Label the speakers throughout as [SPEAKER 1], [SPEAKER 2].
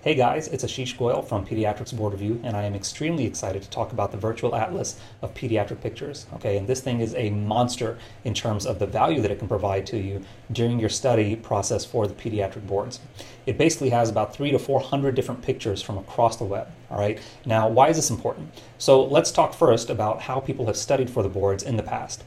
[SPEAKER 1] Hey guys, it's Ashish Goyal from Pediatrics Board Review, and I am extremely excited to talk about the Virtual Atlas of Pediatric Pictures. Okay, and this thing is a monster in terms of the value that it can provide to you during your study process for the pediatric boards. It basically has about 300 to 400 different pictures from across the web. All right, now why is this important? So let's talk first about how people have studied for the boards in the past.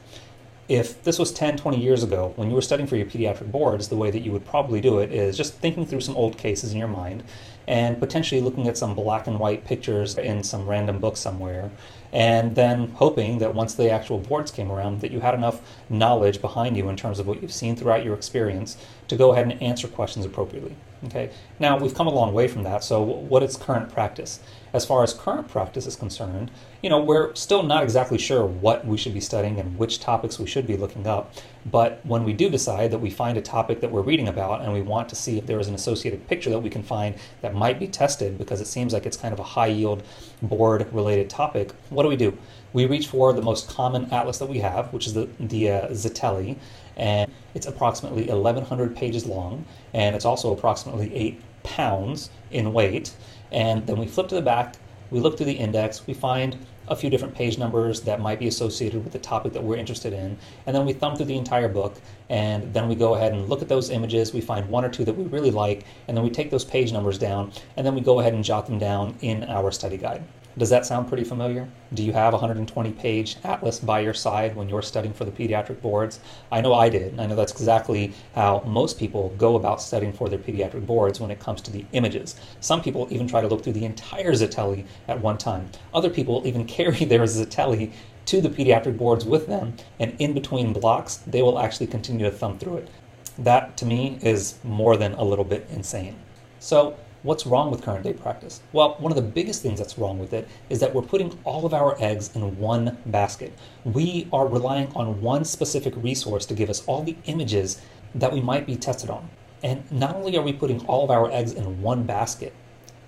[SPEAKER 1] If this was 10, 20 years ago, when you were studying for your pediatric boards, the way that you would probably do it is just thinking through some old cases in your mind and potentially looking at some black and white pictures in some random book somewhere, and then hoping that once the actual boards came around that you had enough knowledge behind you in terms of what you've seen throughout your experience to go ahead and answer questions appropriately. Okay. Now, we've come a long way from that, so what is current practice? As far as current practice is concerned, we're still not exactly sure what we should be studying and which topics we should be looking up, but when we do decide that we find a topic that we're reading about and we want to see if there is an associated picture that we can find that might be tested because it seems like it's kind of a high-yield board-related topic, what do? We reach for the most common atlas that we have, which is the Zitelli, and it's approximately 1,100 pages long, and it's also approximately 8 pounds in weight. And then we flip to the back, we look through the index, we find a few different page numbers that might be associated with the topic that we're interested in, and then we thumb through the entire book, and then we go ahead and look at those images, we find one or two that we really like, and then we take those page numbers down, and then we go ahead and jot them down in our study guide. Does that sound pretty familiar? Do you have a 120-page atlas by your side when you're studying for the pediatric boards? I know I did. I know that's exactly how most people go about studying for their pediatric boards when it comes to the images. Some people even try to look through the entire Zitelli at one time. Other people even carry their Zitelli to the pediatric boards with them, and in between blocks, they will actually continue to thumb through it. That, to me, is more than a little bit insane. So, what's wrong with current day practice? Well, one of the biggest things that's wrong with it is that we're putting all of our eggs in one basket. We are relying on one specific resource to give us all the images that we might be tested on. And not only are we putting all of our eggs in one basket,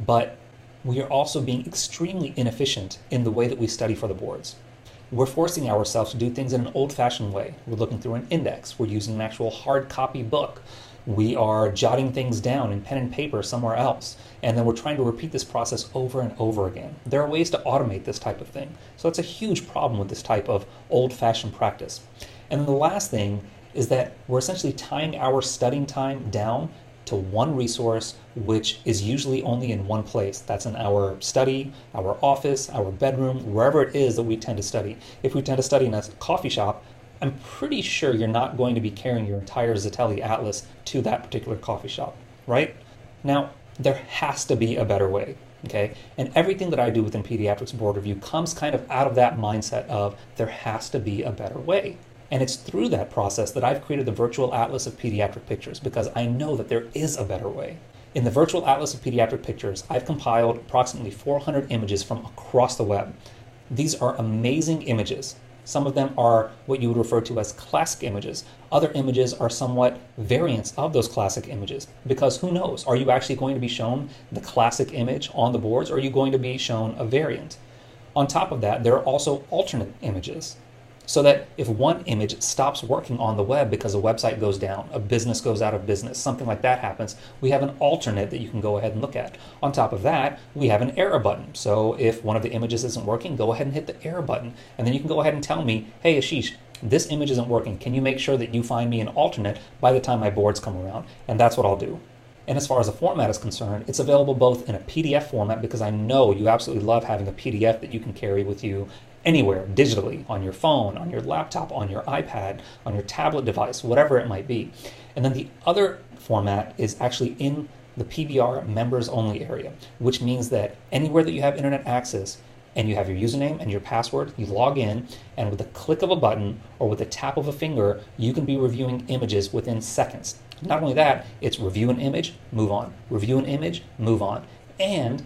[SPEAKER 1] but we are also being extremely inefficient in the way that we study for the boards. We're forcing ourselves to do things in an old-fashioned way. We're looking through an index. We're using an actual hard copy book. We are jotting things down in pen and paper somewhere else, and then we're trying to repeat this process over and over again. There are ways to automate this type of thing. So it's a huge problem with this type of old-fashioned practice. And then the last thing is that we're essentially tying our studying time down to one resource, which is usually only in one place. That's in our study, our office, our bedroom, wherever it is that we tend to study. If we tend to study in a coffee shop, I'm pretty sure you're not going to be carrying your entire Zitelli atlas to that particular coffee shop, right? Now, there has to be a better way, okay? And everything that I do within Pediatrics Board Review comes kind of out of that mindset of there has to be a better way. And it's through that process that I've created the Virtual Atlas of Pediatric Pictures because I know that there is a better way. In the Virtual Atlas of Pediatric Pictures, I've compiled approximately 400 images from across the web. These are amazing images. Some of them are what you would refer to as classic images. Other images are somewhat variants of those classic images. Because who knows, are you actually going to be shown the classic image on the boards, or are you going to be shown a variant? On top of that, there are also alternate images. So that if one image stops working on the web because a website goes down, a business goes out of business, something like that happens, we have an alternate that you can go ahead and look at. On top of that, we have an error button. So if one of the images isn't working, go ahead and hit the error button. And then you can go ahead and tell me, hey Ashish, this image isn't working. Can you make sure that you find me an alternate by the time my boards come around? And that's what I'll do. And as far as the format is concerned, it's available both in a PDF format because I know you absolutely love having a PDF that you can carry with you anywhere digitally, on your phone, on your laptop, on your iPad, on your tablet device, whatever it might be. And then the other format is actually in the PBR members only area, which means that anywhere that you have internet access and you have your username and your password, you log in, and with a click of a button or with a tap of a finger, you can be reviewing images within seconds. Not only that, it's review an image, move on. Review an image, move on. And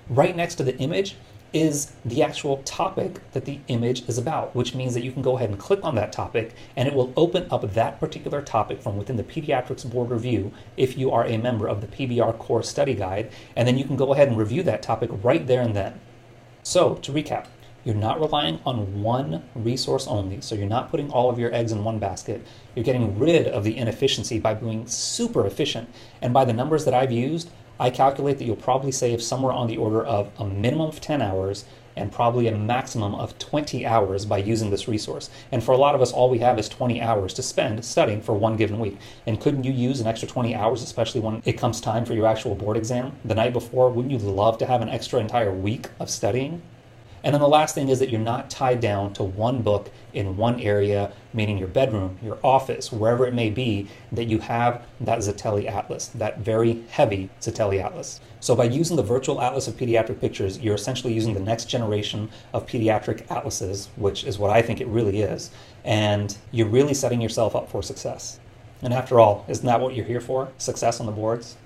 [SPEAKER 1] right next to the image is the actual topic that the image is about, which means that you can go ahead and click on that topic and it will open up that particular topic from within the Pediatrics Board Review if you are a member of the PBR Core Study Guide, and then you can go ahead and review that topic right there and then. So, to recap, you're not relying on one resource only, so you're not putting all of your eggs in one basket. You're getting rid of the inefficiency by being super efficient, and by the numbers that I've used, I calculate that you'll probably save somewhere on the order of a minimum of 10 hours and probably a maximum of 20 hours by using this resource. And for a lot of us, all we have is 20 hours to spend studying for one given week. And couldn't you use an extra 20 hours, especially when it comes time for your actual board exam the night before? Wouldn't you love to have an extra entire week of studying? And then the last thing is that you're not tied down to one book in one area, meaning your bedroom, your office, wherever it may be, that you have that Zitelli Atlas, that very heavy Zitelli Atlas. So by using the virtual atlas of pediatric pictures, you're essentially using the next generation of pediatric atlases, which is what I think it really is, and you're really setting yourself up for success. And after all, isn't that what you're here for? Success on the boards?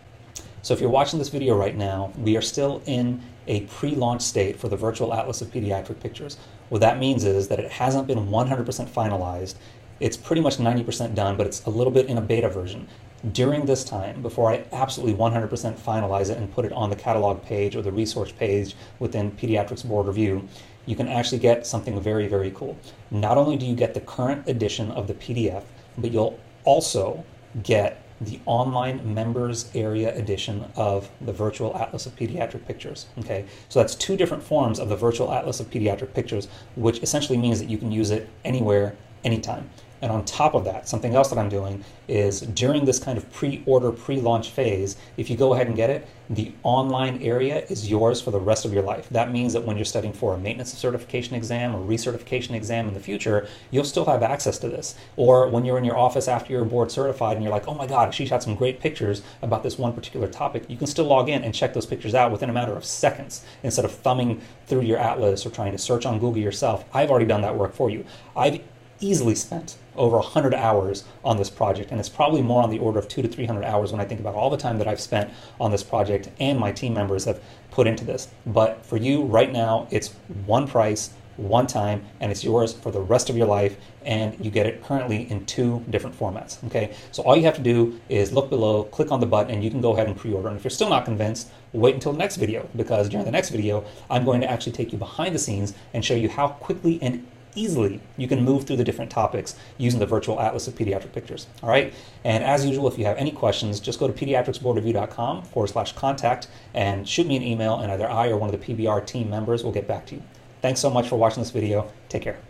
[SPEAKER 1] So if you're watching this video right now, we are still in a pre-launch state for the virtual atlas of pediatric pictures. What that means is that it hasn't been 100% finalized. It's pretty much 90% done, but it's a little bit in a beta version. During this time, before I absolutely 100% finalize it and put it on the catalog page or the resource page within Pediatrics Board Review, you can actually get something very, very cool. Not only do you get the current edition of the PDF, but you'll also get the online members area edition of the virtual atlas of pediatric pictures. Okay, so that's two different forms of the virtual atlas of pediatric pictures, which essentially means that you can use it anywhere, anytime. And on top of that, something else that I'm doing is during this kind of pre-order, pre-launch phase, if you go ahead and get it, the online area is yours for the rest of your life. That means that when you're studying for a maintenance of certification exam or recertification exam in the future, you'll still have access to this. Or when you're in your office after you're board certified and you're like, oh my God, she shot some great pictures about this one particular topic, you can still log in and check those pictures out within a matter of seconds instead of thumbing through your atlas or trying to search on Google yourself. I've already done that work for you. I've easily spent over 100 hours on this project, and it's probably more on the order of 200 to 300 hours when I think about all the time that I've spent on this project and my team members have put into this. But for you right now, it's one price, one time, and it's yours for the rest of your life, and you get it currently in two different formats. Okay, so all you have to do is look below, click on the button, and you can go ahead and pre-order. And if you're still not convinced, wait until the next video, because during the next video, I'm going to actually take you behind the scenes and show you how quickly and easily you can move through the different topics using the virtual atlas of pediatric pictures. All right, and as usual, if you have any questions, just go to pediatricsboardreview.com/contact and shoot me an email, and either I or one of the PBR team members will get back to you. Thanks so much for watching this video. Take care.